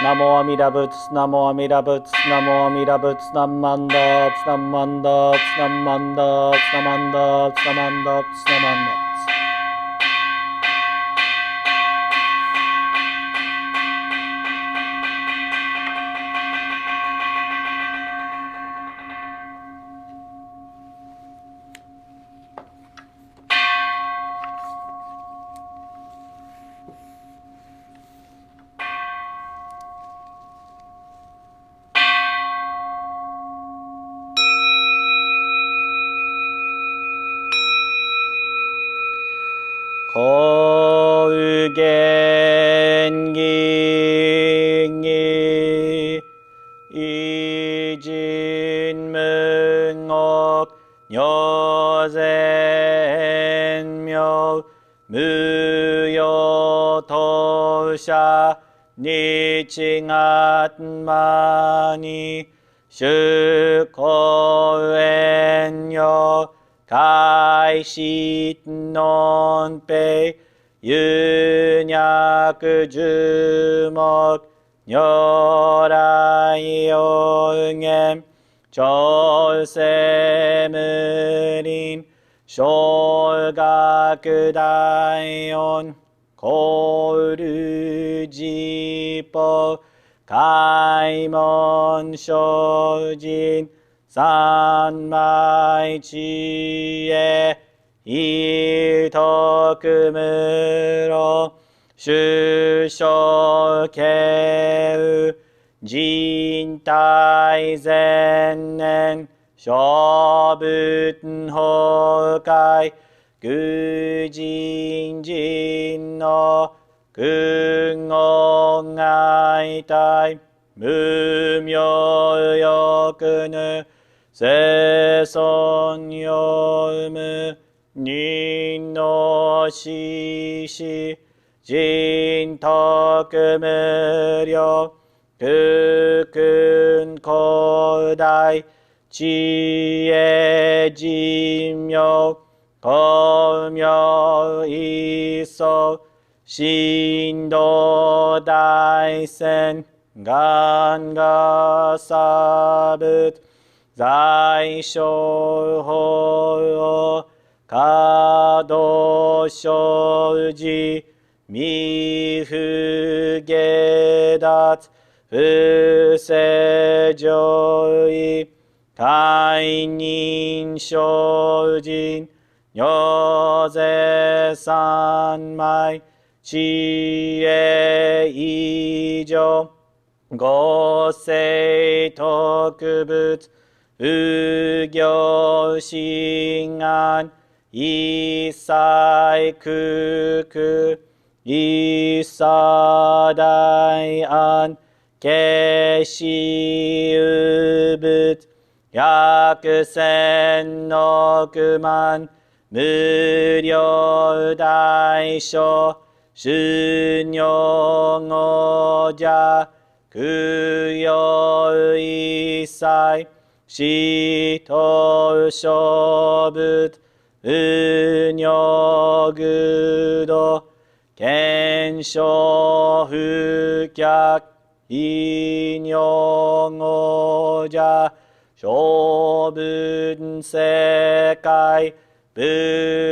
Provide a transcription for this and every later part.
ナモアミダ仏、ナモアミダ仏、ナモアミダ仏、ナンマンダーツ、ナンマンダーツ、ナンマンダーツ、ナマンダーツ、ナマンダーツ、ナマンダーツ。高元義義異人無我如善妙無用当社日月間に主公園よ開始のんぺ有脈樹木如来有限調整無輪小学大音コールジポ開門精進三昧知恵意徳無漏主生慶人体前年小仏崩壊愚人人の空語外体無明欲ぬ世尊よ無人の死死人徳無量空君広大知恵人妙光明一層神道大仙願が差仏在所法可動生じ未不下脱不正上位解任精進如是三昧知恵以上五世特仏無行心安一切空空一切大安決し有仏百千億万無量大小修行語者供養一切死と小仏無尿愚道見性不客異尿語者小仏世界不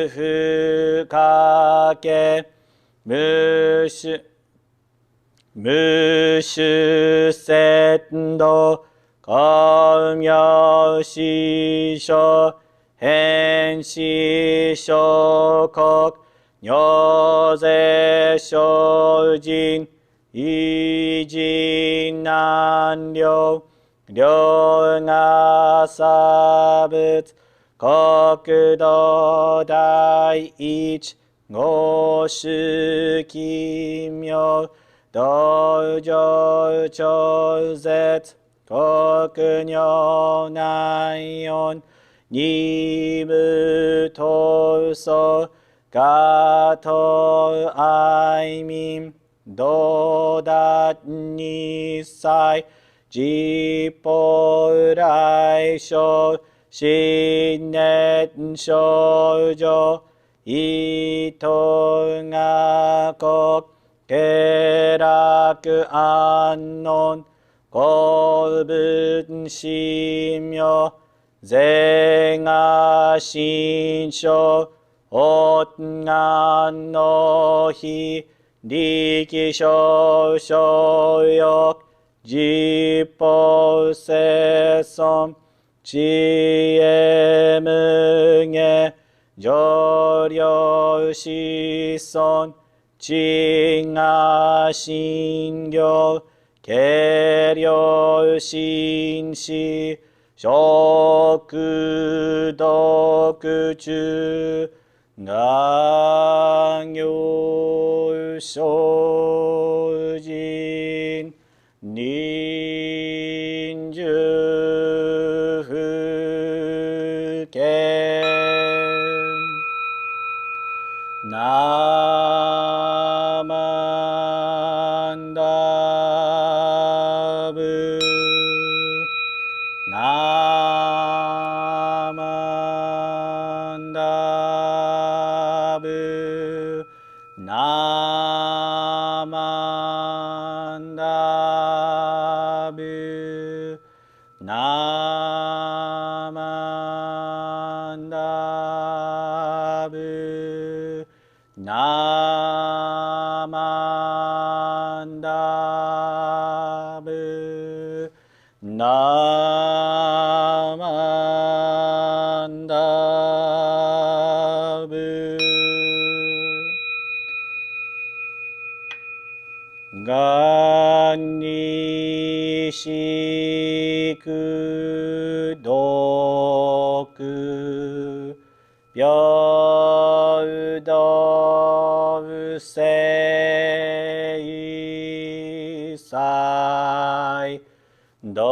不可け無種節道光明師匠変死小国如是精進異人難量量が差仏国土第一五種奇妙道場超絶国如内音二部闘争加藤愛民道達二歳実法来生新年少女伊藤が国下落安穏公文神妙是が心象お願の日力少々欲実法世尊知恵無下上領子孫知が信行軽量心死食毒中願行精進忍辱不見ナマンダブナマンダブナマンダブナマンダブナマンダブナマンダブがんにしくどく平等不正祭道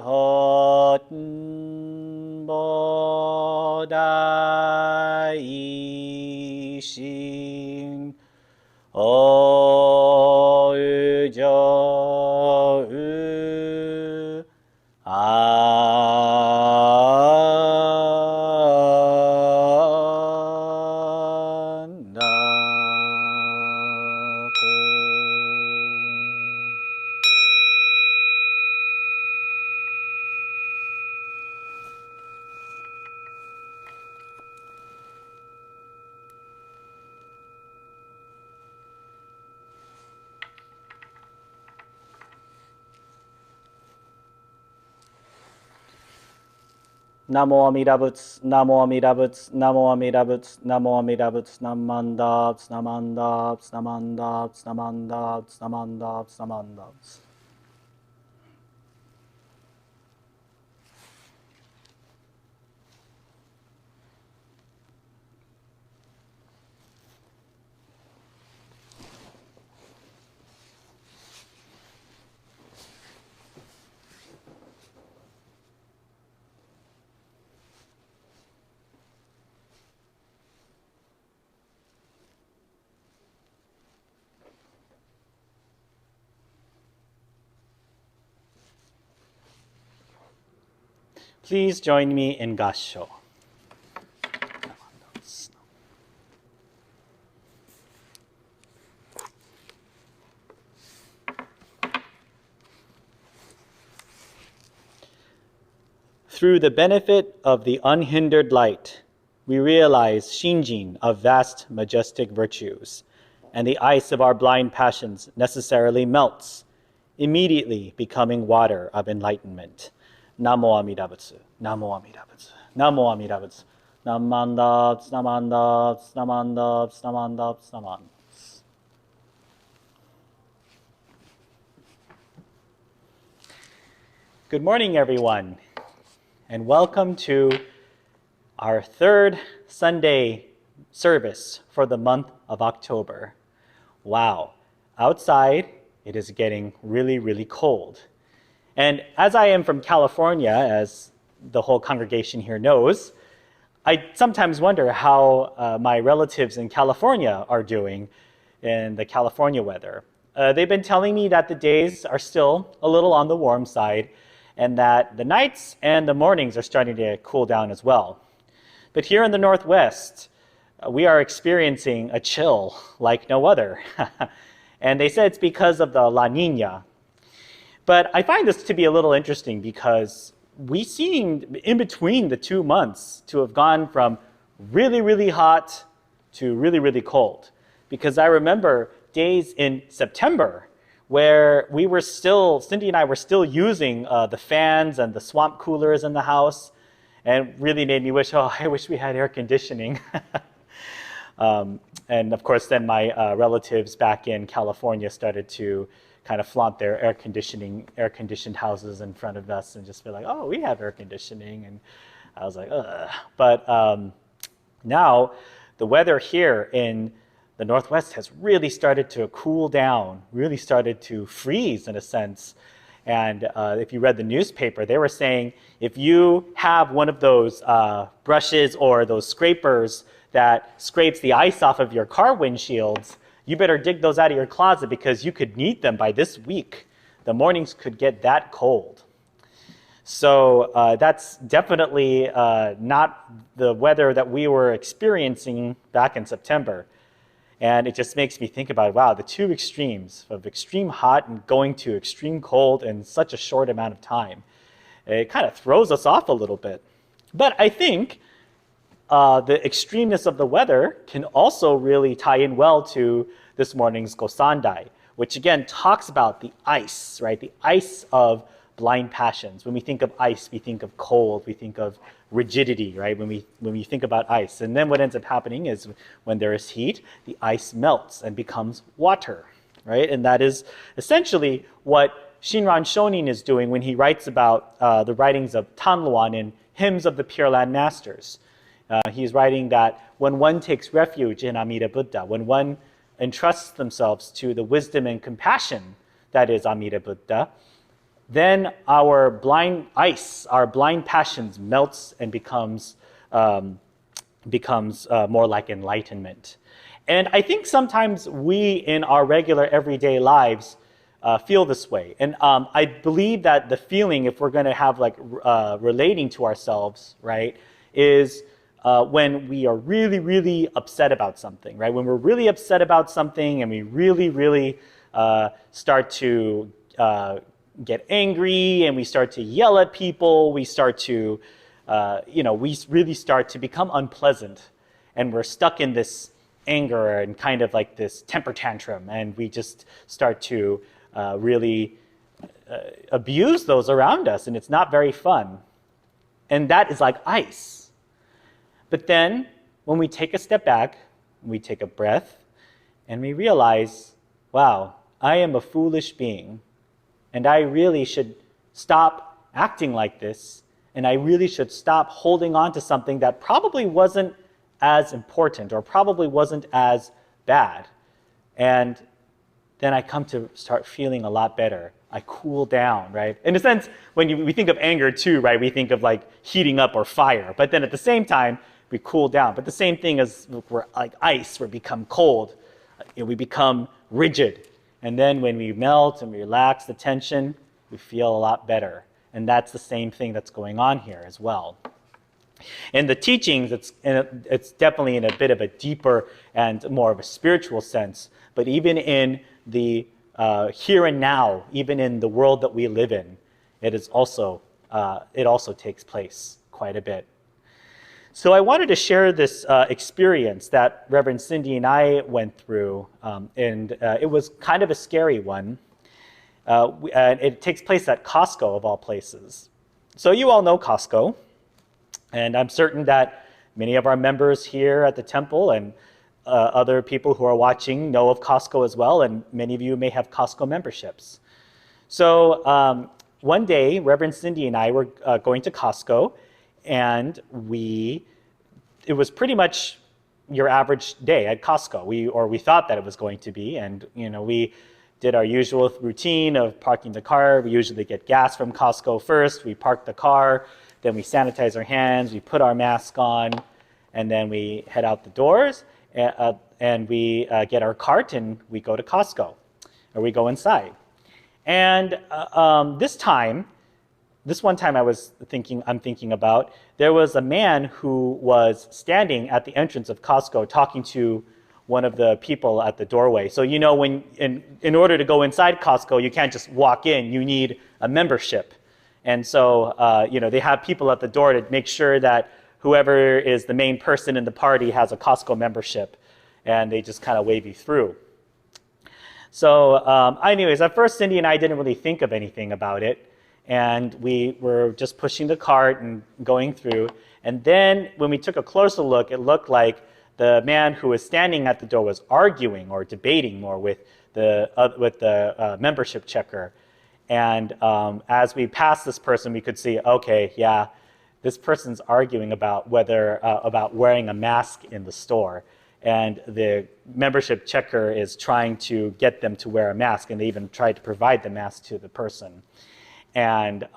法菩提心おうじょうあんだこナモアミダ仏、ナモアミダ仏、ナモアミダ仏、ナモアミダ仏、ナマンダーツ、ナマンダーツ、ナマンダーツ、ナマンダーツ、ナマンダーツ、ナマンダーツ。Please join me in Gassho. Through the benefit of the unhindered light, we realize Shinjin of vast, majestic virtues, and the ice of our blind passions necessarily melts, immediately becoming water of enlightenment. Namo Amida Butsu, Namo Amida Butsu, Namo Amida Butsu, Namandabs, Namandabs, Namandabs, Namandabs, Namandabs. Good morning, everyone, and welcome to our third Sunday service for the month of October. Wow, outside it is getting really, really cold. And as I am from California, as the whole congregation here knows, I sometimes wonder how my relatives in California are doing in the California weather. They've been telling me that the days are still a little on the warm side and that the nights and the mornings are starting to cool down as well. But here in the Northwest, we are experiencing a chill like no other. And they said it's because of the La Nina. But I find this to be a little interesting because we seem in between the 2 months to have gone from really, really hot to really, really cold. Because I remember days in September where we were still, Cindy and I were still using the fans and the swamp coolers in the house, and really made me wish, oh, I wish we had air conditioning. And of course, then my relatives back in California started to kind of flaunt their air-conditioned houses in front of us and just be like, oh, we have air conditioning. And I was like, ugh. But now the weather here in the Northwest has really started to cool down, really started to freeze in a sense. And if you read the newspaper, they were saying if you have one of those brushes or those scrapers that scrapes the ice off of your car windshields, you better dig those out of your closet because you could need them by this week. The mornings could get that cold. So that's definitely not the weather that we were experiencing back in September. And it just makes me think about, wow, the two extremes of extreme hot and going to extreme cold in such a short amount of time. It kind of throws us off a little bit. But I think the extremeness of the weather can also really tie in well to this morning's Gosandai, which again talks about the ice, right? The ice of blind passions. When we think of ice, we think of cold, we think of rigidity, right? When we think about ice. And then what ends up happening is when there is heat, the ice melts and becomes water, right? And that is essentially what Shinran Shonin is doing when he writes about the writings of Tanluan in Hymns of the Pure Land Masters. He's writing that when one takes refuge in Amida Buddha, when one entrusts themselves to the wisdom and compassion that is Amida Buddha, then our blind ice, our blind passions melts and becomes more like enlightenment. And I think sometimes we in our regular everyday lives feel this way. And I believe that the feeling, if we're going to have like relating to ourselves, right, is when we are really, really upset about something, right? When we're really upset about something and we really, really start to get angry and we start to yell at people, we start to, we really start to become unpleasant, and we're stuck in this anger and kind of like this temper tantrum, and we just start to really abuse those around us, and it's not very fun. And that is like ice. But then when we take a step back, we take a breath, and we realize, wow, I am a foolish being. And I really should stop acting like this, and I really should stop holding on to something that probably wasn't as important or probably wasn't as bad. And then I come to start feeling a lot better. I cool down, right? In a sense, when we think of anger too, right, we think of like heating up or fire. But then at the same time, we cool down. But the same thing as we're like ice, we become cold. We become rigid. And then when we melt and we relax the tension, we feel a lot better. And that's the same thing that's going on here as well. In the teachings, it's definitely in a bit of a deeper and more of a spiritual sense. But even in the here and now, even in the world that we live in, it also takes place quite a bit. So I wanted to share this experience that Reverend Cindy and I went through, and it was kind of a scary one. It takes place at Costco, of all places. So you all know Costco, and I'm certain that many of our members here at the temple and other people who are watching know of Costco as well, and many of you may have Costco memberships. So one day, Reverend Cindy and I were going to Costco, and it was pretty much your average day at Costco. We thought that it was going to be, and we did our usual routine of parking the car. We usually get gas from Costco first. We park the car, then we sanitize our hands, we put our mask on, and then we head out the doors, and we get our cart and we go to Costco, or we go inside. And this time, this one time I'm thinking about, there was a man who was standing at the entrance of Costco talking to one of the people at the doorway. So when in order to go inside Costco, you can't just walk in. You need a membership. And so they have people at the door to make sure that whoever is the main person in the party has a Costco membership, and they just kind of wave you through. So anyways, at first Cindy and I didn't really think of anything about it, and we were just pushing the cart and going through. And then when we took a closer look, it looked like the man who was standing at the door was arguing or debating more with the membership checker. And as we passed this person, we could see, okay, yeah, this person's arguing about about wearing a mask in the store. And the membership checker is trying to get them to wear a mask, and they even tried to provide the mask to the person. And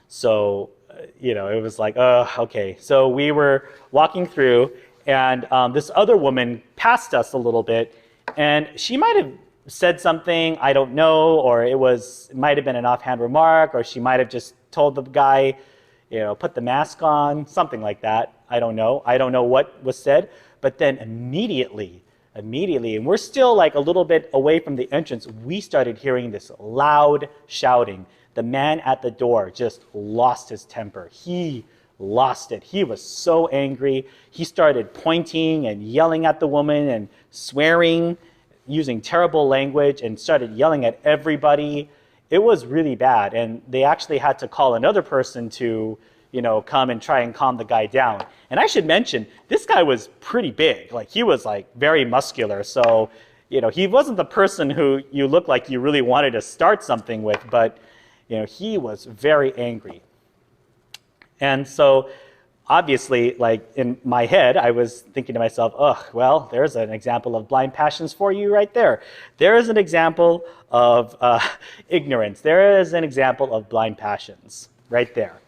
so it was like, okay. So we were walking through, and this other woman passed us a little bit, and she might have said something, I don't know, or it might have been an offhand remark, or she might have just told the guy, put the mask on, something like that. I don't know. I don't know what was said. But then immediately, and we're still like a little bit away from the entrance, we started hearing this loud shouting. The man at the door just lost his temper. He lost it. He was so angry. He started pointing and yelling at the woman and swearing, using terrible language, and started yelling at everybody. It was really bad, and they actually had to call another person to come and try and calm the guy down. And I should mention, this guy was pretty big. Like, he was like very muscular. So, he wasn't the person who you looked like you really wanted to start something with, but, he was very angry. And so, obviously, like in my head, I was thinking to myself, well, there's an example of blind passions for you right there. There is an example of ignorance. There is an example of blind passions right there.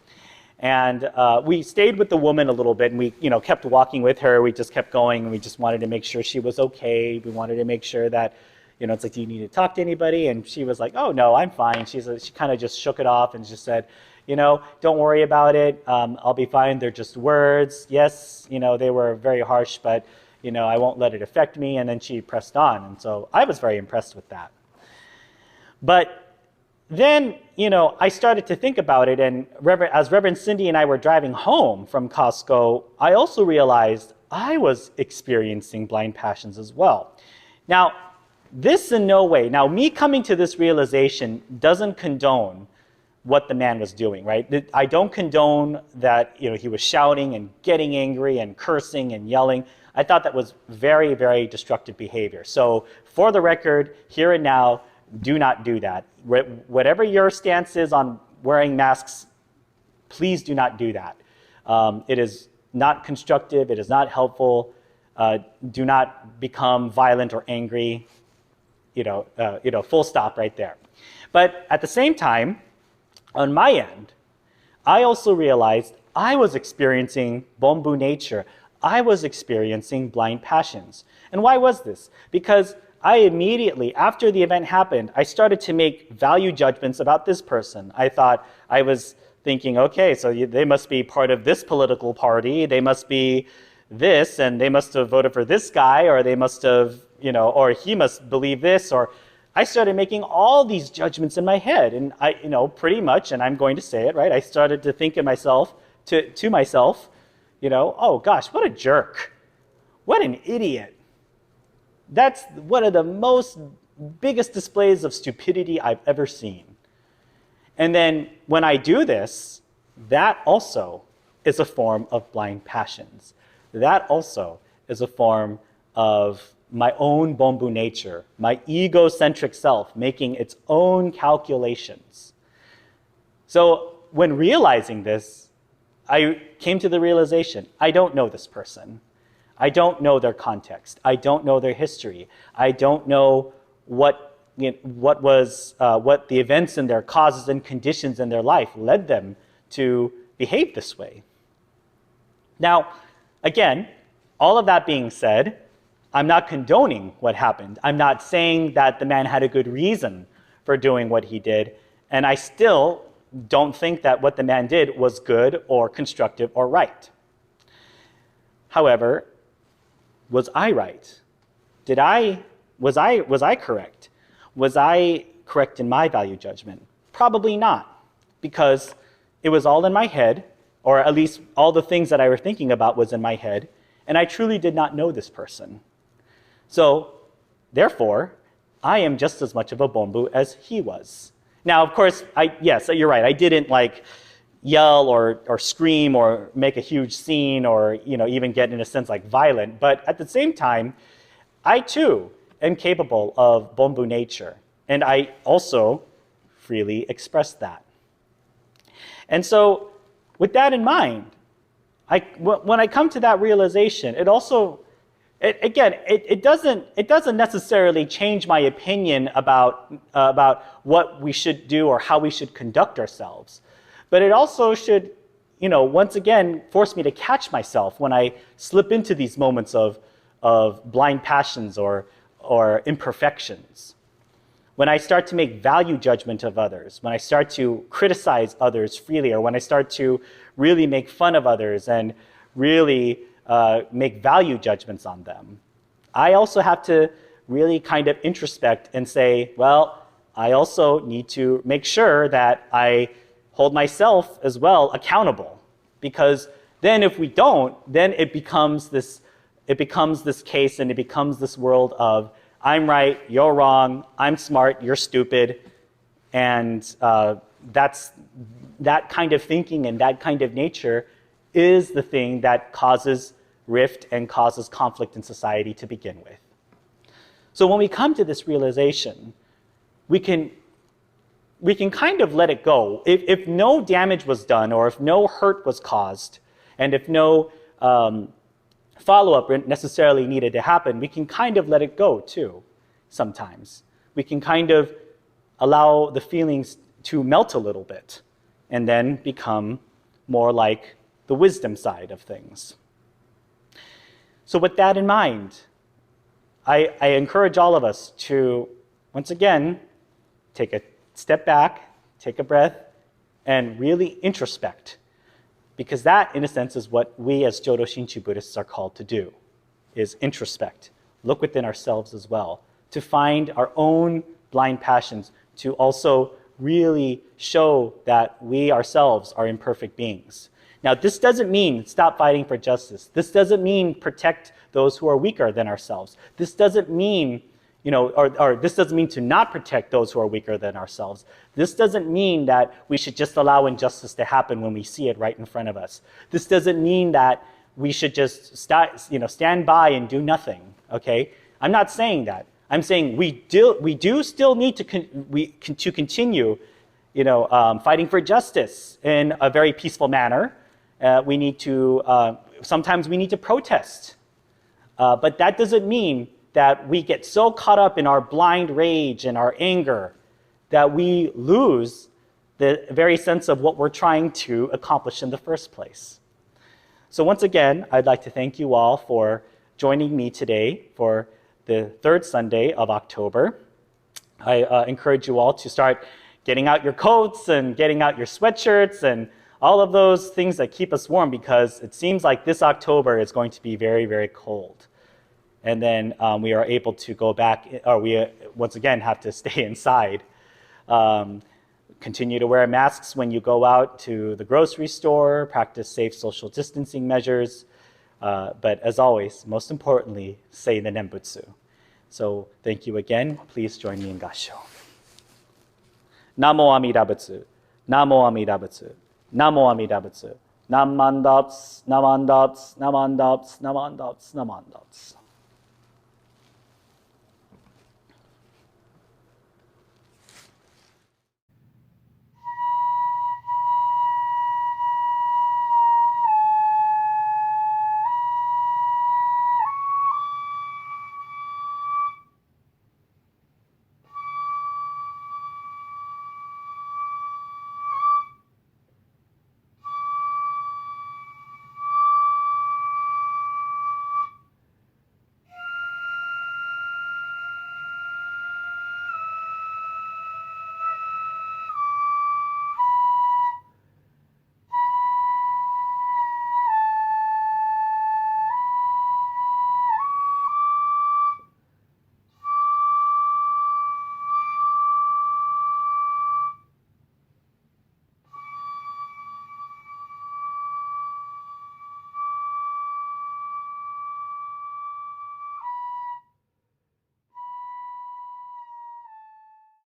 And we stayed with the woman a little bit, and we kept walking with her. We just kept going, and we just wanted to make sure she was okay. We wanted to make sure that, it's like, do you need to talk to anybody? And she was like, oh, no, I'm fine. She kind of just shook it off and just said, don't worry about it. I'll be fine. They're just words. Yes, they were very harsh, but, I won't let it affect me. And then she pressed on. And so I was very impressed with that. But then, I started to think about it, and as Reverend Cindy and I were driving home from Costco, I also realized I was experiencing blind passions as well. Now, this in no way, me coming to this realization doesn't condone what the man was doing, right? I don't condone that, he was shouting and getting angry and cursing and yelling. I thought that was very, very destructive behavior. So for the record, here and now, do not do that. Whatever your stance is on wearing masks, please do not do that. It is not constructive. It is not helpful. Do not become violent or angry. Full stop right there. But at the same time, on my end, I also realized I was experiencing Bonbu nature. I was experiencing blind passions. And why was this? Because I immediately, after the event happened, I started to make value judgments about this person. I was thinking, okay, so they must be part of this political party. They must be this, and they must have voted for this guy, or they must have, or he must believe this, or I started making all these judgments in my head. And I, pretty much, and I'm going to say it, right? I started to think to myself, oh gosh, what a jerk. What an idiot. That's one of the biggest displays of stupidity I've ever seen. And then when I do this, that also is a form of blind passions. That also is a form of my own Bonbu nature, my egocentric self making its own calculations. So when realizing this, I came to the realization, I don't know this person. I don't know their context. I don't know their history. I don't know what the events and their causes and conditions in their life led them to behave this way. Now, again, all of that being said, I'm not condoning what happened. I'm not saying that the man had a good reason for doing what he did, and I still don't think that what the man did was good or constructive or right. However, was I right? Was I correct? Was I correct in my value judgment? Probably not, because it was all in my head, or at least all the things that I were thinking about was in my head, and I truly did not know this person. So, therefore, I am just as much of a bonbu as he was. Now, of course, yes, you're right. I didn't yell or scream or make a huge scene or even get, in a sense, violent. But at the same time, I too am capable of bonbu nature, and I also freely express that. And so, with that in mind, when I come to that realization, it doesn't necessarily change my opinion about what we should do or how we should conduct ourselves. But it also should, once again, force me to catch myself when I slip into these moments of blind passions or imperfections. When I start to make value judgment of others, when I start to criticize others freely, or when I start to really make fun of others and really make value judgments on them, I also have to really kind of introspect and say, well, I also need to make sure that I hold myself as well accountable. Because then if we don't, then it becomes this case, and it becomes this world of I'm right, you're wrong, I'm smart, you're stupid. And that kind of thinking and that kind of nature is the thing that causes rift and causes conflict in society to begin with. So when we come to this realization, we can kind of let it go. If no damage was done, or if no hurt was caused, and if no follow-up necessarily needed to happen, we can kind of let it go too, sometimes. We can kind of allow the feelings to melt a little bit and then become more like the wisdom side of things. So with that in mind, I encourage all of us to, once again, take a step back, take a breath, and really introspect. Because that, in a sense, is what we as Jodo Shinchu Buddhists are called to do, is introspect, look within ourselves as well, to find our own blind passions, to also really show that we ourselves are imperfect beings. Now, this doesn't mean stop fighting for justice. This doesn't mean protect those who are weaker than ourselves. This doesn't mean, or this doesn't mean to not protect those who are weaker than ourselves. This doesn't mean that we should just allow injustice to happen when we see it right in front of us. This doesn't mean that we should just stand by and do nothing, okay? I'm not saying that. I'm saying we do still need to continue, fighting for justice in a very peaceful manner. We need to, sometimes we need to protest. But that doesn't mean that we get so caught up in our blind rage and our anger that we lose the very sense of what we're trying to accomplish in the first place. So once again, I'd like to thank you all for joining me today for the third Sunday of October. I encourage you all to start getting out your coats and getting out your sweatshirts and all of those things that keep us warm, because it seems like this October is going to be very, very cold. And then we are able to go back, or we once again have to stay inside. Continue to wear masks when you go out to the grocery store, practice safe social distancing measures. But as always, most importantly, say the Nembutsu. So thank you again. Please join me in Gassho. Namo Amida Butsu. Namo Amida Butsu. Namo Amida Butsu. Namandaps, namandaps, namandaps, namandaps, namandaps.